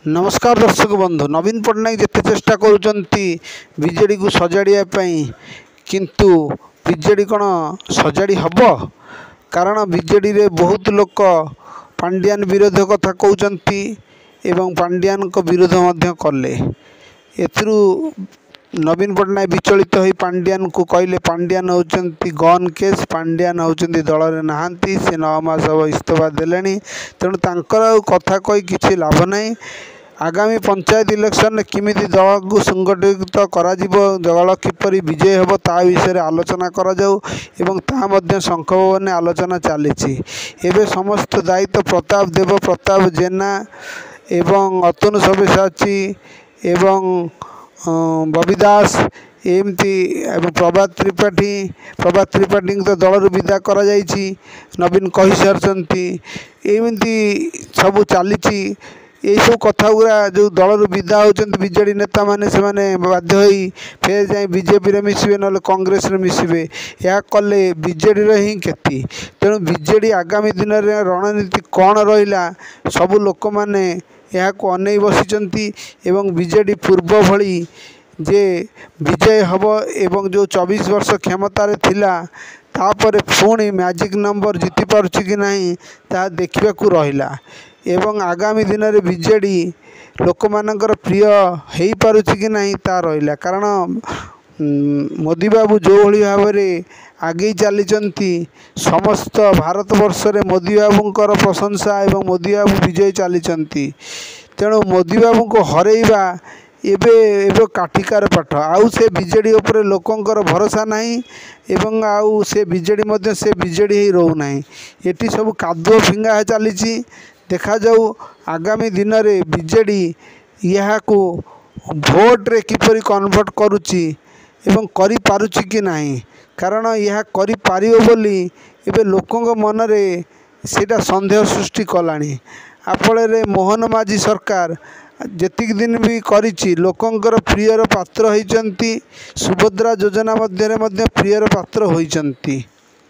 नमस्कार दर्शक बंधु नवीन पट्टनायक जिते चेष्टा करुँच को सजाड़िया किंतु बीजेडी कौन सजाड़ी हब कारण बीजेडी रे बहुत लोक पांड्यान विरोध कथा कहते एवं पांड्यान को विरोध कले एथिरु नवीन पट्टनायक विचलित हो पांड्यान को कहले पांड्यान होउचंती गन केस पांड्यान होउचंती दल रे नहांती से 9 मास हम इस्तीफा देलेनी तेणु तांकर कथा कही किसी लाभ नहीं। आगामी पंचायत इलेक्शन किमिति दल को संगठित करा दल किपरि विजय हेब ता विषय आलोचना करा जाऊ एवं ता मध्य शंख भवन आलोचना चली एवं समस्त दायित्व प्रताप देव प्रताप जेना एवं अतनु सब्यसाची एवं बबी दास एमती प्रभात त्रिपाठी तो दल विदा करा नवीन कही सारी एमती सब चली यही सब कथा गुरा जो दल विदा होती बीजेडी नेता मैंने से बाध्य हो फेर जाए बीजेपी रे मिसबे ना कांग्रेस रे मिसबे या कले बीजेडी रे ही क्षति तेणु बीजेडी आगामी दिन में रणनीति कौन रहा सबू लोक मैंने यहाँ को अनै बसी एवं बीजेडी पूर्व भली जे विजय हब एवं जो 24 वर्ष क्षमतार थिला तापर पुणी मैजिक नंबर जीति पारुछि कि नहीं ता देखा रहा एवं आगामी दिन में बीजेडी लोक मानकर प्रिय हो पारुछि कि नहीं ता रहा कारण मोदी बाबू जो भली भाव में आगे चली समस्त भारत वर्ष रे मोदी बाबूंकर प्रशंसा एवं मोदी बाबू विजय चली तेणु मोदी बाबू को हरइबा एबे काटिकार पाठ आउ से बीजेडी उपरे लोकंकर भरोसा नहीं एवं आउ से बीजेडी मध्य से बीजेडी ही रहू नहीं एटी सब कादुओ फिंगा चली देखा जाऊ आगामी दिन में बीजेडी यहाँ को भोट रे किपरि कन्वर्ट करुच्ची एवं करि पारुछि कि नहीं कारण यह करि पारिबो बोली एबे लोकंग मन रे सेटा संदेह सृष्टि कलानी आपले मोहन माझी सरकार जेतिक दिन भी करिछि लोकंकर प्रियर पात्र होइचंती सुभद्रा योजना मध्य प्रियर पात्र होइचंती।